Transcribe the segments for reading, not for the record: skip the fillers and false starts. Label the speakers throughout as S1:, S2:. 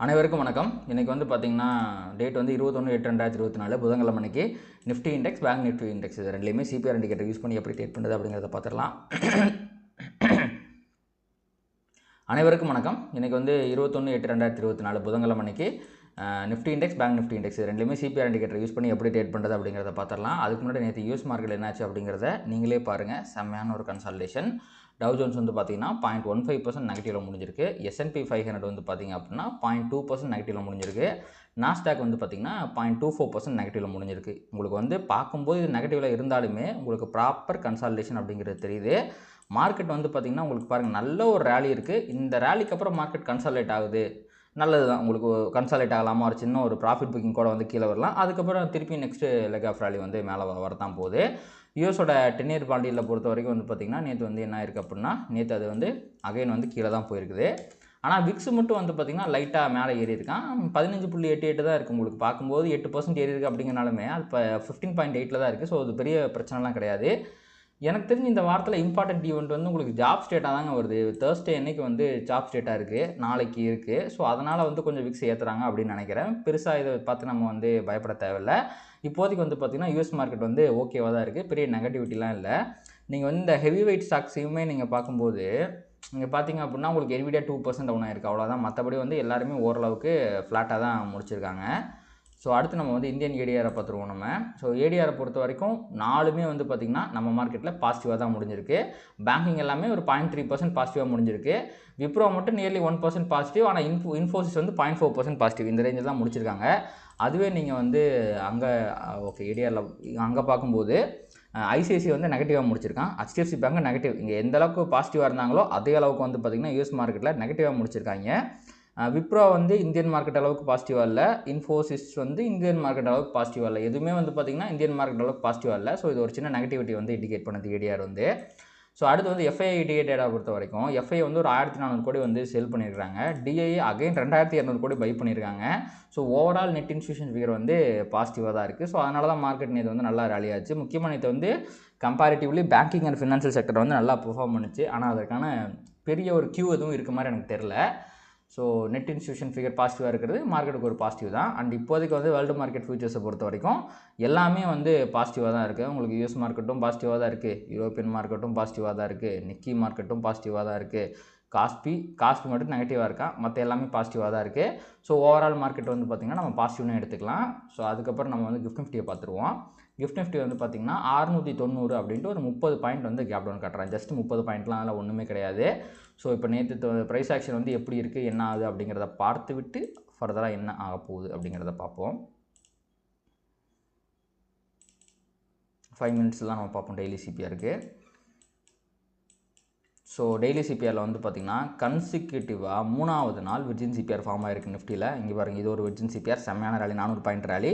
S1: அனைவருக்கும் வணக்கம். இன்றைக்கி வந்து பார்த்திங்கன்னா டேட் வந்து 21/8/2024 புதன்கிழமை அன்னைக்கு Nifty index, bank Nifty index இது ரெண்டுலேயுமே சிபிஆர் இண்டிகேட்டர் யூஸ் பண்ணி எப்படி ட்ரேட் பண்ணுறது அப்படிங்கிறத பார்த்துடலாம். அனைவருக்கும் வணக்கம். இன்றைக்கி வந்து 21/8/2024 புதன்கிழமை அன்னைக்கு Nifty index, bank Nifty index இது ரெண்டுலேயுமே சிபிஆர் இண்டிகேட்டர் யூஸ் பண்ணி எப்படி ட்ரேட் பண்ணுறது அப்படிங்கிறத பார்த்துடலாம். அதுக்கு முன்னாடி நேற்று யூஎஸ் மார்க்கெட் என்னாச்சு அப்படிங்கிறத நீங்களே பாருங்கள். செம்மையான ஒரு கன்சால்டேஷன். டவ் ஜோன்ஸ் வந்து பார்த்தீங்கன்னா 0.15% நெகட்டிவில் முடிஞ்சிருக்கு. S&P 500 வந்து பார்த்தீங்க அப்படின்னா 0.2% நெகட்டிவில் முடிஞ்சிருக்கு. நாஸ்டாக் வந்து பார்த்தீங்கன்னா 0.24% நெகட்டிவில் முடிஞ்சிருக்கு. உங்களுக்கு வந்து பார்க்கும்போது இது நெகட்டிவில் இருந்தாலுமே உங்களுக்கு ப்ராப்பர் கன்சால்டேஷன் அப்படிங்கிறது தெரியுது. மார்க்கெட் வந்து பார்த்திங்கன்னா உங்களுக்கு பாருங்கள் நல்ல ஒரு ரேலி இருக்குது. இந்த ரேலிக்கு அப்புறம் மார்க்கெட் கன்சால்டேட் ஆகுது, நல்லது தான். உங்களுக்கு கன்சால்டேட் ஆகலாமா, ஒரு சின்ன ஒரு ப்ராஃபிட் புக்கிங் கூட வந்து கீழே வரலாம். அதுக்கப்புறம் திருப்பி நெக்ஸ்ட்டு லெக் ஆஃப் ரேலி வந்து மேலே வரதான் போகுது. யூஎஸோட 10 இயர் பாண்டியில் பொறுத்த வரைக்கும் வந்து பார்த்திங்கன்னா நேற்று வந்து என்ன ஆயிருக்கு அப்படின்னா நேற்று அது வந்து அகைன் வந்து கீழே தான் போயிருக்குது. ஆனால் விக்ஸ் மட்டும் வந்து பார்த்திங்கன்னா லைட்டாக மேலே ஏறி இருக்கான். 15.88 தான் இருக்குது. உங்களுக்கு பார்க்கும்போது 8% ஏறி இருக்குது அப்படிங்கிறனாலுமே அது இப்போ 15.8 தான் இருக்குது. ஸோ அது பெரிய பிரச்சனைலாம் கிடையாது. எனக்கு தெரிஞ்சு இந்த வாரத்தில் இம்பார்ட்டன்ட் ஈவெண்ட் வந்து உங்களுக்கு ஜாப் ஸ்டேட்டாக தாங்க வருது. தேர்ஸ்டே அன்னைக்கு வந்து ஜாப் ஸ்டேட்டாக இருக்குது, நாளைக்கு இருக்குது. ஸோ அதனால் வந்து கொஞ்சம் விக்ஸ் ஏற்றுறாங்க அப்படின்னு நினைக்கிறேன். பெருசாக இதை பார்த்து நம்ம வந்து பயப்பட தேவையில்லை. இப்போதைக்கு வந்து பார்த்திங்கன்னா யூஎஸ் மார்க்கெட் வந்து ஓகேவாக தான் இருக்குது, பெரிய நெகட்டிவிட்டிலாம் இல்லை. நீங்கள் வந்து இந்த ஹெவி வெயிட் ஸ்டாக்ஸையுமே நீங்கள் பார்க்கும்போது நீங்கள் பார்த்தீங்க அப்படின்னா உங்களுக்கு NVIDIA 2% டவுன் ஆயிருக்கு, அவ்வளோதான். மற்றபடி வந்து எல்லாருமே ஓரளவுக்கு ஃப்ளாட்டாக தான் முடிச்சிருக்காங்க. ஸோ அடுத்து நம்ம வந்து இந்தியன் ஏடிஆரை பார்த்துருவோம் நம்ம. ஸோ ஏடிஆரை பொறுத்த வரைக்கும் நாலுமே வந்து பார்த்திங்கன்னா நம்ம மார்க்கெட்டில் பாசிட்டிவாக தான் முடிஞ்சிருக்கு. பேங்கிங் எல்லாமே ஒரு 0.3% பாசிட்டிவாக முடிஞ்சிருக்கு. விப்ரோ மட்டும் நியர்லி 1% பாசிட்டிவ். ஆனால் இன்ஃபோசிஸ் வந்து 0.4% பாசிட்டிவ். இந்த ரேஞ்சில் தான் முடிச்சிருக்காங்க. அதுவே நீங்கள் வந்து அங்கே ஓகே ஏடிஆரில் அங்கே பார்க்கும்போது ஐசிஐசி வந்து நெகட்டிவாக முடிச்சிருக்கான். HDFC bank negative. இங்கே எந்த அளவுக்கு பாசிட்டிவாக இருந்தாங்களோ அதே அளவுக்கு வந்து பார்த்திங்கன்னா யூஎஸ் மார்க்கெட்டில் நெகட்டிவாக முடிச்சிருக்காங்க. விப்ரோ வந்து இந்தியன் மார்க்கெட் அளவுக்கு பாசிட்டிவாக இல்லை. இன்ஃபோசிஸ் வந்து இந்தியன் மார்க்கெட் அளவுக்கு பாசிட்டிவாக இல்லை. எதுவுமே வந்து பார்த்திங்கன்னா இந்தியன் மார்க்கெட் அளவுக்கு பாசிட்டிவாக இல்லை. ஸோ இது ஒரு சின்ன நெகட்டிவிட்டி வந்து இண்டிகேட் பண்ணுது ஏடிஆர் வந்து. ஸோ அடுத்து வந்து எஃப்ஐ இண்டிகேட்டடை பொறுத்த வரைக்கும் எஃப்ஐ வந்து ஒரு 1400 கோடி வந்து செல் பண்ணியிருக்காங்க. டிஐ அகைன் 2200 கோடி பை பண்ணியிருக்காங்க. So overall net institution figure வந்து பாசிட்டிவாக தான் இருக்குது. ஸோ அதனால தான் மார்க்கெட் நேற்று வந்து நல்லா ரேலி ஆச்சு. முக்கியமாக நேற்று வந்து comparatively banking and financial sector வந்து நல்லா பெர்ஃபார்ம் பண்ணுச்சு. ஆனால் அதற்கான பெரிய ஒரு கியூ எதுவும் இருக்க மாதிரி எனக்கு தெரில. ஸோ நெட் இன்ஸ்டியூஷன் ஃபிகர் பாசிட்டிவாக இருக்கிறது மார்க்கெட்டுக்கு ஒரு பாசிட்டிவ் தான். அண்ட் இப்போதைக்கு வந்து வேர்ல்டு மார்க்கெட் ஃபியூச்சர்ஸை பொறுத்த வரைக்கும் எல்லாமே வந்து பாசிட்டிவாக தான் இருக்குது. உங்களுக்கு யூஎஸ் மார்க்கெட்டும் பாசிட்டிவாக தான் இருக்குது, யூரோப்பியன் மார்க்கெட்டும் பாசிட்டிவாக தான் இருக்குது, நிக்கி மார்க்கெட்டும் பாசிட்டிவாக தான் இருக்குது, காஸ்பி மட்டும் நெகட்டிவாக இருக்கா, மற்ற எல்லாமே பாசிட்டிவாக தான் இருக்குது. ஸோ ஓவரால் மார்க்கெட் வந்து பார்த்திங்கன்னா நம்ம பாசிட்டிவ்னு எடுத்துக்கலாம். ஸோ அதுக்கப்புறம் நம்ம வந்து கிஃப்ட் நிஃப்டியை பார்த்துருவோம். கிஃப்ட் நிஃப்டி வந்து பார்த்திங்கன்னா 690 அப்படின்ட்டு ஒரு 30 பாயிண்ட் வந்து கேப் டவுன் காட்டுறேன். ஜஸ்ட் 30 பாயிண்ட்லாம் அதில் ஒன்றுமே கிடையாது. ஸோ இப்போ நேற்று ப்ரைஸ் ஆக்ஷன் வந்து எப்படி இருக்குது, என்ன ஆகுது அப்படிங்கிறத பார்த்து விட்டு ஃபர்தராக என்ன ஆக போகுது அப்படிங்கிறத பார்ப்போம். 5 மினிட்ஸ்லாம் நம்ம பார்ப்போம் டெய்லி சிபிஆருக்கு. ஸோ டெய்லி சிபிஆரில் வந்து பார்த்திங்கன்னா கன்சிக்யூட்டிவாக 3வது நாள் விர்ஜின் சிபிஆர் ஃபார்ம் ஆகிருக்கு நிஃப்டியில். இங்கே பாருங்கள், இது ஒரு விர்ஜின் சிபிஆர், செம்மையான ரேலி, 400 பாயிண்ட் ரேலி,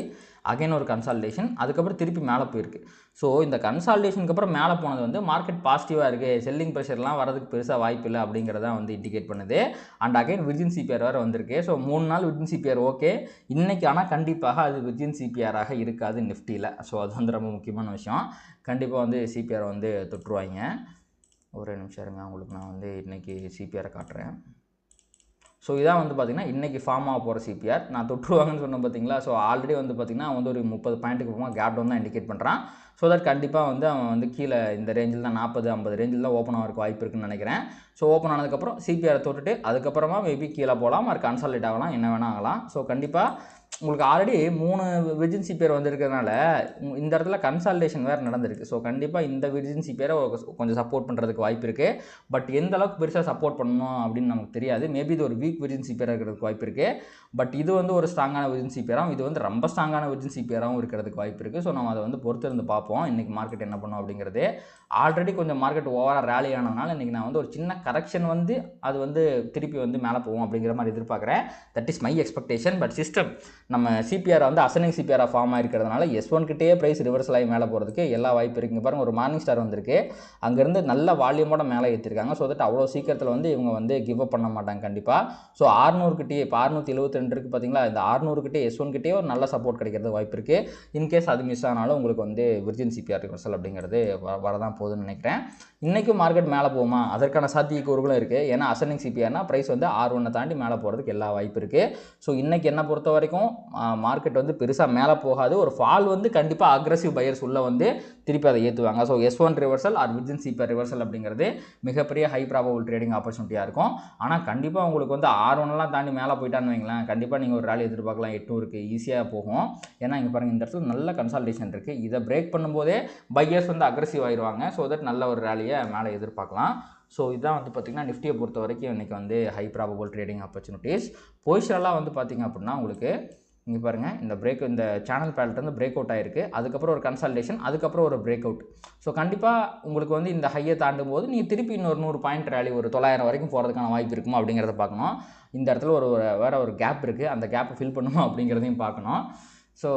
S1: அகைன் ஒரு கன்சால்டேஷன், அதுக்கப்புறம் திருப்பி மேலே போயிருக்கு. ஸோ இந்த கன்சால்டேஷனுக்கு அப்புறம் மேலே போனது வந்து மார்க்கெட் பாசிட்டிவாக இருக்குது, செல்லிங் ப்ரெஷர்லாம் வரதுக்கு பெருசாக வாய்ப்பு இல்லை அப்படிங்கிறத வந்து இண்டிகேட் பண்ணுது. அண்ட் அகைன் விர்ஜின் சிபிஆர் வேறு வந்திருக்கு. ஸோ 3 நாள் விர்ஜின் சிபிஆர் ஓகே. இன்றைக்கி ஆனால் கண்டிப்பாக அது விர்ஜின் சிபிஆராக இருக்காது நிஃப்டியில். ஸோ அது வந்து ரொம்ப முக்கியமான விஷயம். கண்டிப்பாக வந்து சிபிஆரை வந்து தொற்றுவாங்க. ஒரு நிமிஷம் இருங்க, உங்களுக்கு நான் வந்து இன்றைக்கி சிபிஆரை காட்டுறேன். ஸோ இதான் வந்து பார்த்திங்கன்னா இன்றைக்கி ஃபார்ம் ஆக போகிற சிபிஆர். நான் தொற்றுவாங்கன்னு சொன்னேன் பார்த்தீங்களா. ஸோ ஆல்ரெடி வந்து பார்த்திங்கன்னா அவன் வந்து ஒரு 30 பாயிண்ட்டுக்கு போக கேப் டவுன் தான் இண்டிகேட் பண்ணுறான். ஸோ தட் கண்டிப்பாக வந்து அவன் வந்து கீழே இந்த ரேஞ்சில் தான் 40-50 ரேஞ்சில் தான் ஓப்பன் ஆகிறதுக்கு வாய்ப்பு இருக்குன்னு நினைக்கிறேன். ஸோ ஓப்பன் ஆனதுக்கப்புறம் சிபிஆரை தொட்டுட்டு அதுக்கப்புறமா மேபி கீழே போகலாம், அது கன்சால்டேட் ஆகலாம், என்ன வேணால் ஆகலாம். ஸோ கண்டிப்பாக உங்களுக்கு ஆல்ரெடி 3 விர்ஜின் சிபிஆர் வந்திருக்கிறதுனால இந்த இடத்துல கன்சால்டேஷன் வேறு நடந்திருக்கு. ஸோ கண்டிப்பாக இந்த விர்ஜின் சிபிஆரை கொஞ்சம் சப்போர்ட் பண்ணுறதுக்கு வாய்ப்பு இருக்குது. பட் எந்த அளவுக்கு பெருசாக சப்போர்ட் பண்ணணும் அப்படின்னு நமக்கு தெரியாது. மேபி இது ஒரு வீக் விர்ஜின் சிபிஆராக இருக்கிறதுக்கு வாய்ப்பு இருக்குது. பட் இது வந்து ஒரு ஸ்ட்ராங்கான விர்ஜின் சிபிஆராகவும், இது வந்து ரொம்ப ஸ்ட்ராங்கான விர்ஜின் சிபிஆராகவும் இருக்கிறதுக்கு வாய்ப்பு இருக்குது. ஸோ நம்ம அதை வந்து பொறுத்து இருந்து பார்ப்போம் இன்றைக்கி மார்க்கெட் என்ன பண்ணும் அப்படிங்கிறது. ஆல்ரெடி கொஞ்சம் மார்க்கெட் ஓவராக ரேலி ஆனதுனால இன்றைக்கி நான் வந்து ஒரு சின்ன கரெக்ஷன் வந்து அது வந்து திருப்பி வந்து மேலே போகும் அப்படிங்கிற மாதிரி எதிர்பார்க்குறேன். That is my expectation. But system நம்ம சிபிஆர் வந்து அசனிங் சிபிஆராக ஃபார்ம் ஆகிருக்கிறதுனால S1 கிட்டேயே ப்ரைஸ் ரிவர்சல் ஆகி மேலே போகிறதுக்கு எல்லா வாய்ப்பு இருக்குங்க. பாருங்கள், ஒரு மார்னிங் ஸ்டார் வந்திருக்கு, அங்கேருந்து நல்ல வால்யூமோட மேலே ஏற்றிருக்காங்க. ஸோ தட் அவ்வளோ சீக்கிரத்தில் வந்து இவங்க வந்து கிவ் அப் பண்ண மாட்டாங்க கண்டிப்பாக. ஸோ 600 கிட்டேயே இப்போ 672 இருக்குது பார்த்தீங்களா. இந்த 600 கிட்டே S1 கிட்டேயே ஒரு நல்ல சப்போர்ட் கிடைக்கிறது வாய்ப்பு இருக்குது. இன்கேஸ் அது மிஸ் ஆனாலும் உங்களுக்கு வந்து விர்ஜின் சிபிஆர் ரிவர்சல் அப்படிங்கிறது வரதான் போகுதுன்னு நினைக்கிறேன். இன்றைக்கும் மார்க்கெட் மேலே போகுமா, அதற்கான சாத்தியக்கூறுகளும் இருக்குது. ஏன்னா அசெண்டிங் சிபிஆர்னா ப்ரைஸ் வந்து R1 தாண்டி மேலே போகிறதுக்கு எல்லா வாய்ப்பு இருக்குது. ஸோ இன்றைக்கி என்ன பொறுத்த வரைக்கும் மார்க்கெட் வந்து பெருசாக மேலே போகாது. ஒரு ஃபால் வந்து கண்டிப்பாக அக்ரெசிவ் பையர்ஸ் உள்ள வந்து திருப்பி அதை ஏற்றுவாங்க. So S1 reversal are within CPR reversal அப்படிங்கிறது மிகப்பெரிய ஹை ப்ராபபிள் ட்ரேடிங் ஆப்பர்ச்சுனிட்டியாக இருக்கும். ஆனால் கண்டிப்பாக உங்களுக்கு வந்து R1 தாண்டி மேலே போயிட்டான்னு வைங்களேன், கண்டிப்பாக நீங்கள் ஒரு ராலி எதிர்பார்க்கலாம். 800க்கு ஈஸியாக போகும். ஏன்னா இங்கே பாருங்கள், இந்த இடத்துல நல்ல கன்சால்டேஷன் இருக்குது. இதை பிரேக் பண்ணும்போதே பையர்ஸ் வந்து அக்ரெசிவ் ஆயிடுவாங்க. ஸோ தட் நல்ல ஒரு ராலியை மேலே எதிர்பார்க்கலாம். ஸோ இதுதான் வந்து பார்த்திங்கன்னா நிஃப்டியை பொறுத்த வரைக்கும் இன்றைக்கி வந்து ஹை ப்ராபபிள் ட்ரேடிங் ஆப்பர்ச்சுனிட்டிஸ். பொசிஷனெல்லாம் வந்து பார்த்திங்க அப்படின்னா உங்களுக்கு இங்கே பாருங்கள், இந்த சேனல் பேலட்லேருந்து பிரேக் அவுட் ஆகிருக்கு. அதுக்கப்புறம் ஒரு கன்சல்டேஷன், அதுக்கப்புறம் ஒரு பிரேக் அவுட். ஸோ கண்டிப்பாக உங்களுக்கு வந்து இந்த ஹையை தாண்டும் போது நீங்கள் திருப்பி இன்னொரு 100 பாயிண்ட் ரேலி ஒரு 900 வரைக்கும் போகிறதுக்கான வாய்ப்பு இருக்குமா அப்படிங்கிறத பார்க்கணும். இந்த இடத்துல வேறு ஒரு கேப் இருக்குது, அந்த கேப்பை ஃபில் பண்ணுமா அப்படிங்கிறதையும் பார்க்கணும். ஸோ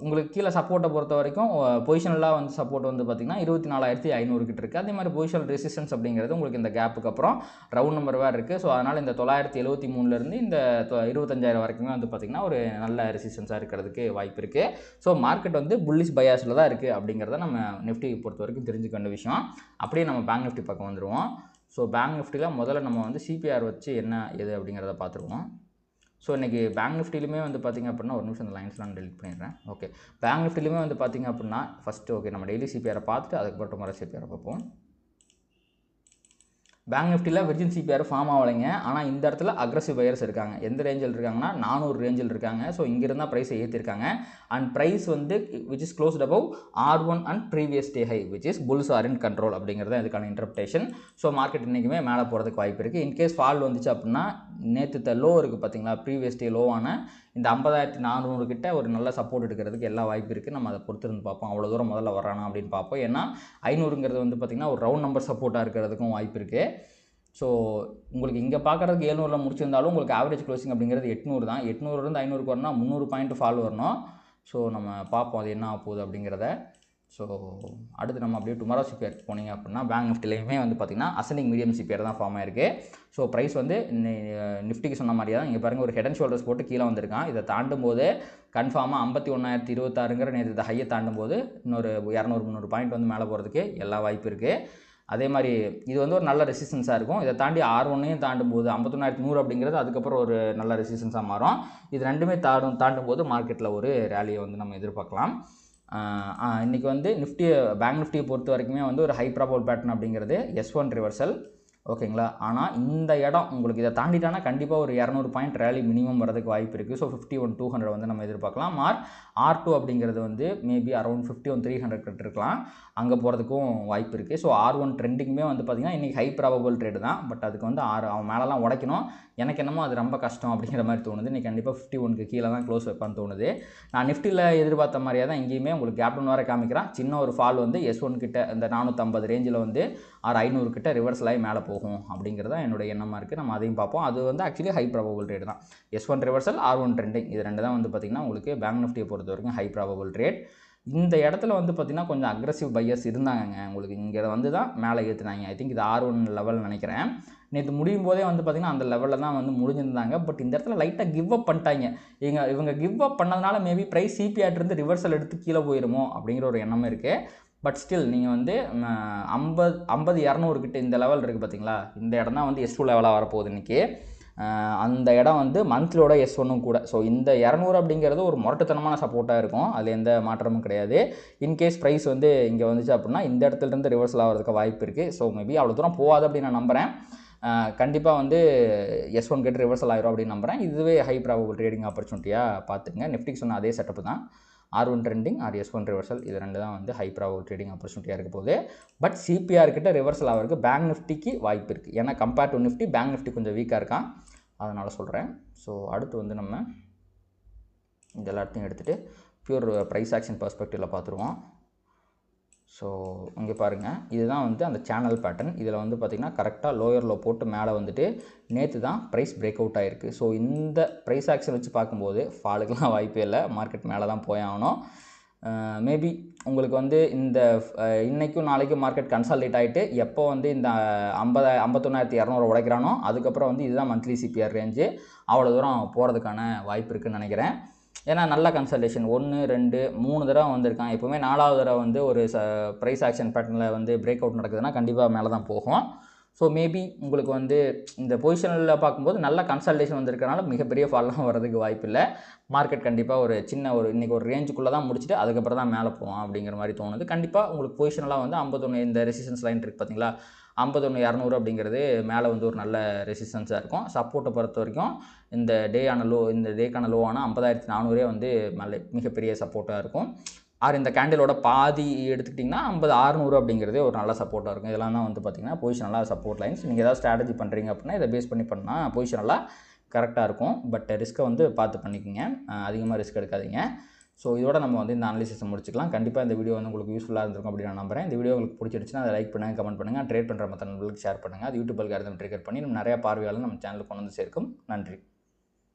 S1: உங்களுக்கு கீழே சப்போர்ட்டை பொறுத்த வரைக்கும் பொசிஷனலாக வந்து சப்போர்ட் வந்து பார்த்திங்கன்னா 24,500 கிட்ட இருக்குது. அதே மாதிரி பொசிஷனல் ரெசிஸ்டன்ஸ் அப்படிங்கிறது உங்களுக்கு இந்த கேப்புக்கு அப்புறம் ரவுண்ட் நம்பர் வேறு இருக்குது. ஸோ அதனால் இந்த 973லேருந்து இந்த 25,000 வரைக்குமே வந்து பார்த்திங்கன்னா ஒரு நல்ல ரெசிஸ்டன்ஸாக இருக்கிறதுக்கு வாய்ப்பு இருக்குது. ஸோ மார்க்கெட் வந்து புல்லிஷ் பயாஸில் தான் இருக்குது அப்படிங்கிறத நம்ம நிஃப்டி பொறுத்த வரைக்கும் தெரிஞ்சுக்க வேண்டிய விஷயம். அப்படியே நம்ம பேங்க் நிஃப்டி பக்கம் வந்துடுவோம். ஸோ பேங்க் நிஃப்டியில் முதல்ல நம்ம வந்து சிபிஆர் வச்சு என்ன எது அப்படிங்கிறத பார்த்துருவோம். ஸோ இன்றைக்கி பேங்க் நிஃப்டிலுமே வந்து பார்த்திங்க அப்படின்னா ஒரு நிமிஷம் இந்த லைன்ஸ்லாம் நான் டெலிட் பண்ணிடுறேன். ஓகே, பேங்க் நிஃப்டிலுமே வந்து பார்த்திங்க அப்படின்னா ஃபஸ்ட்டு ஓகே நம்ம டெய்லி சிபிஆரை பார்த்துட்டு அதுக்கப்புறம் டுமாரோ சிபிஆரை பார்ப்போம். பேங்க் நிஃப்டியில் விர்ஜின் சிபிஆர் ஃபார்ம் ஆகலைங்க. ஆனால் இந்த இடத்துல அக்ரெசிவ் பையர்ஸ் இருக்காங்க. எந்த ரேஞ்சில் இருக்காங்கன்னா 400 ரேஞ்சில் இருக்காங்க. ஸோ இங்கிருந்தால் ப்ரைஸை ஏற்றிருக்காங்க. அண்ட் ப்ரைஸ் வந்து which is closed above R1 and previous day high which is bulls are in control அப்படிங்கிறது இதுக்கான இன்டர்பிரேஷன். ஸோ மார்க்கெட் இன்றைக்குமே மேலே போகிறதுக்கு வாய்ப்பு இருக்குது. இன்கேஸ் ஃபால் வந்துச்சு அப்படின்னா நேற்று லோ இருக்குது பார்த்தீங்களா, ப்ரீவியஸ் டே லோவான இந்த 50,400 கிட்ட ஒரு நல்ல சப்போர்ட் எடுக்கிறதுக்கு எல்லா வாய்ப்பு இருக்குது. நம்ம அதை பொறுத்திருந்து பார்ப்போம். அவ்வளோ தூரம் முதல்ல வரானா அப்படின்னு பார்ப்போம். ஏன்னா 500ங்கிறது வந்து பார்த்திங்கன்னா ஒரு ரவுண்ட் நம்பர் சப்போர்ட்டாக இருக்கிறதுக்கும் வாய்ப்பு இருக்குது. ஸோ உங்களுக்கு இங்கே பார்க்குறதுக்கு 700ல் முடிச்சிருந்தாலும் உங்களுக்கு ஆவரேஜ் க்ளோசிங் அப்படிங்கிறது 800 தான். 800லேருந்து 500க்கு வரணும், 300 பாயிண்ட் ஃபால் வரணும். ஸோ நம்ம பார்ப்போம் அது என்ன ஆக போகுது அப்படிங்கிறத. ஸோ அடுத்து நம்ம அப்படியே டுமாரோ சிபிஆர் போனீங்க அப்படின்னா பேங்க் நிஃப்டிலையுமே வந்து பார்த்திங்கன்னா அசெண்டிங் மீடியம் சிபிஆர் தான் ஃபார்ம் ஆயிருக்கு. ஸோ ப்ரைஸ் வந்து நிஃப்டிக்கு சொன்ன மாதிரியே தான் இங்கே பாருங்கள், ஒரு ஹெட் அண்ட் ஷோல்டர்ஸ் போட்டு கீழே வந்திருக்கான். இதை தாண்டும் போது கன்ஃபார்மாக 51,026ங்கிற நேற்று இந்த ஹையை தாண்டும் போது இன்னொரு 200-300 பாயிண்ட் வந்து மேலே போகிறதுக்கு எல்லா வாய்ப்பு இருக்குது. அதே மாதிரி இது வந்து ஒரு நல்ல ரெசிஸ்டன்ஸாக இருக்கும். இதை தாண்டி R1ஐயும் தாண்டும் போது 51,100 அப்படிங்கிறது அதுக்கப்புறம் ஒரு நல்ல ரெசிஸ்டன்ஸாக மாறும். இது ரெண்டுமே தாண்டும் போது மார்க்கெட்டில் ஒரு ரேலியை வந்து நம்ம எதிர்பார்க்கலாம். இன்றைக்கி வந்து பேங்க் நிஃப்டியை பொறுத்த வரைக்குமே வந்து ஒரு ஹை ப்ராபபிள் பேட்டர்ன் அப்படிங்கிறது S1 ரிவர்சல். ஓகேங்களா, ஆனால் இந்த இடம் உங்களுக்கு இதை தாண்டிட்டானா கண்டிப்பாக ஒரு 200 பாயிண்ட் ரேலி மினிமம் வரதுக்கு வாய்ப்பு இருக்குது. ஸோ 51,200 வந்து நம்ம எதிர்பார்க்கலாம். R2 அப்படிங்கிறது வந்து மேபி அரௌண்ட் 51,300 கிட்ட இருக்கலாம், அங்கே போகிறதுக்கும் வாய்ப்பு இருக்குது. ஸோ R1 ட்ரெண்டிங்குமே வந்து பார்த்திங்கன்னா இன்றைக்கி ஹை ப்ராபபிள் ட்ரேடு தான். பட் அதுக்கு வந்து அவன் மேலெலாம் உடைக்கணும். எனக்கு என்னமோ அது ரொம்ப கஷ்டம் அப்படிங்கிற மாதிரி தோணுது. இன்றைக்கி கண்டிப்பாக 51க்கு கீழே தான் க்ளோஸ் வைப்பான்னு தோணுது. நான் நிஃப்டியில் எதிர்பார்த்த மாதிரியே தான் இங்கேயுமே உங்களுக்கு கேப் டவுன் வர காமிக்கிறான். சின்ன ஒரு ஃபால் வந்து S1 கிட்ட இந்த 450 ரேஞ்சில் வந்து 500 கிட்ட ரிவர்சல் ஆகி மேலே போகும் அப்படிங்கிறது என்னோட எண்ணமாக இருக்குது. நம்ம அதையும் பார்ப்போம். அது வந்து ஆக்சுவலி ஹை ப்ராபபிள் ட்ரேட் தான். S1 ரிவர்சல், R1 ட்ரெண்டிங், இது ரெண்டு தான் வந்து பார்த்திங்கன்னா உங்களுக்கு பேங்க் நிஃப்டியை பொறுத்த வரைக்கும் ஹை ப்ராபபிள் ட்ரேட். இந்த இடத்துல வந்து பார்த்திங்கன்னா கொஞ்சம் அக்ரெசிவ் பையர்ஸ் இருந்தாங்க. உங்களுக்கு இங்கே வந்து தான் மேலே ஏற்றுனாங்க. ஐ திங்க் இது R1 லெவல் நினைக்கிறேன். நேற்று முடியும் போதே வந்து பார்த்திங்கன்னா அந்த லெவலில் தான் வந்து முடிஞ்சிருந்தாங்க. பட் இந்த இடத்துல லைட்டாக கிவ் அப் பண்ணிட்டாங்க. இவங்க கிவ் அப் பண்ணதுனால மேபி ப்ரைஸ் சிபிஆர்லேருந்து ரிவர்சல் எடுத்து கீழே போயிருமோ அப்படிங்கிற ஒரு எண்ணமே இருக்குது. பட் ஸ்டில் நீங்கள் வந்து 50-200 கிட்ட இந்த லெவல் இருக்குது பார்த்தீங்களா, இந்த இடம் தான் வந்து S2 லெவலாக வரப்போகுது இன்றைக்கி. அந்த இடம் வந்து மந்த்லியோட S1ம் கூட. ஸோ இந்த 200 அப்படிங்கிறது ஒரு முரட்டுத்தனமான சப்போர்ட்டாக இருக்கும், அதில் எந்த மாற்றமும் கிடையாது. இன்கேஸ் ப்ரைஸ் வந்து இங்கே வந்துச்சு அப்படின்னா இந்த இடத்துலேருந்து ரிவர்சல் ஆகிறதுக்கு வாய்ப்பு இருக்குது. ஸோ மேபி அவ்வளோ தூரம் போகாது அப்படின்னு நான் நம்புகிறேன். கண்டிப்பாக வந்து S1 கிட்ட ரிவர்சல் ஆயிரும் அப்படின்னு நம்புகிறேன். இதுவே ஹை ப்ராபபிள் ட்ரேடிங் ஆப்பர்ச்சுனிட்டியாக பார்த்துங்க. நிஃப்டிக்கு சொன்ன அதே செட்டப் தான். R1 trending R S1 reversal, இது ரெண்டு தான் வந்து ஹை ப்ராபபிள் ட்ரேடிங் ஆப்பர்ச்சுனிட்டியாக இருக்க போகுது. பட் சிபிஆர் கிட்ட ரிவர்சல் ஆகிறதுக்கு பேங்க் நிஃப்டிக்கு வாய்ப்பு இருக்குது. ஏன்னா compare to Nifty bank Nifty கொஞ்சம் வீக்காக இருக்கான், அதனால் சொல்கிறேன். ஸோ அடுத்து வந்து நம்ம இந்த எல்லாத்தையும் எடுத்துகிட்டு பியூர் ப்ரைஸ் ஆக்ஷன் பெர்ஸ்பெக்டிவில் பார்த்துருவோம். ஸோ இங்கே பாருங்கள், இதுதான் வந்து அந்த சேனல் பேட்டர்ன். இதில் வந்து பார்த்திங்கன்னா கரெக்டாக லோயர் லோ போட்டு மேலே வந்துட்டு நேற்று தான் ப்ரைஸ் பிரேக் அவுட் ஆகிருக்கு. ஸோ இந்த ப்ரைஸ் ஆக்ஷன் வச்சு பார்க்கும்போது ஃபாலுக்கெலாம் வாய்ப்பே இல்லை, மார்க்கெட் மேலே தான் போயாகணும். மேபி உங்களுக்கு வந்து இந்த இன்றைக்கும் நாளைக்கும் மார்க்கெட் கன்சால்டேட் ஆகிட்டு எப்போ வந்து இந்த 51,200 உடைக்கிறானோ அதுக்கப்புறம் வந்து இதுதான் மந்த்லி சிபிஆர் ரேஞ்சு, அவ்வளோ தூரம் போகிறதுக்கான வாய்ப்பு இருக்குதுன்னு நினைக்கிறேன். ஏன்னா நல்ல கன்சல்டேஷன் 1 2 3 தடவை வந்திருக்கான். எப்போவுமே 4வது தடவை வந்து ஒரு ப்ரைஸ் ஆக்ஷன் பேட்டர்னில் வந்து பிரேக் அவுட் நடக்குதுன்னா கண்டிப்பாக மேலே தான் போகும். ஸோ மேபி உங்களுக்கு வந்து இந்த பொசிஷனில் பார்க்கும்போது நல்ல கன்சல்டேஷன் வந்திருக்கனால மிகப்பெரிய ஃபால்லாம் வரதுக்கு வாய்ப்பு இல்லை. மார்க்கெட் கண்டிப்பாக ஒரு சின்ன இன்றைக்கி ஒரு ரேஞ்சுக்குள்ளே தான் முடிச்சுட்டு அதுக்கப்புறம் தான் மேலே போவோம் அப்படிங்கிற மாதிரி தோணுது. கண்டிப்பாக உங்களுக்கு பொசிஷனெலாம் வந்து 51 இந்த ரெசிஸ்டன்ஸ் லைன் இருக்குது பார்த்தீங்களா, 51,200 அப்படிங்கிறது மேலே வந்து ஒரு நல்ல ரெசிஸ்டன்ஸாக இருக்கும். சப்போர்ட்டை பொறுத்த வரைக்கும் இந்த டேக்கான லோவான 50,400 வந்து மிகப்பெரிய சப்போர்ட்டாக இருக்கும். இந்த கேண்டிலோட பாதி எடுத்துக்கிட்டிங்கன்னா 50,600 அப்படிங்கிறது ஒரு நல்ல சப்போர்ட்டாக இருக்கும். இதெல்லாம் தான் வந்து பார்த்திங்கன்னா பொசிஷனலாக சப்போர்ட் லைன்ஸ். நீங்கள் ஏதாவது ஸ்ட்ராட்டஜி பண்ணுறீங்க அப்படின்னா இதை பேஸ் பண்ணி பண்ணால் பொசிஷனலாக கரெக்டாக இருக்கும். பட் ரிஸ்க்கை வந்து பார்த்து பண்ணிக்கோங்க, அதிகமாக ரிஸ்க் எடுக்காதீங்க. ஸோ இதோட நம்ம வந்து இந்த அனாலிசிஸை முடிச்சுக்கலாம். கண்டிப்பாக இந்த வீடியோ வந்து உங்களுக்கு யூஸ்ஃபுல்லாக இருந்திருக்கும் அப்படின்னு நான் நம்புறேன். இந்த வீடியோ உங்களுக்கு பிடிச்சிருச்சுன்னா அதை லைக் பண்ணுங்கள், கமெண்ட் பண்ணுங்கள், ட்ரேட் பண்ணுற மற்ற நண்பர்களுக்கு ஷேர் பண்ணுங்கள். அது யூடியூப் அல்காரிதம் ட்ரிகர் பண்ணி நம்ம நிறையா பார்வையாளர் நம்ம சேனலுக்கு கொண்டு வந்து சேர்க்கும். நன்றி.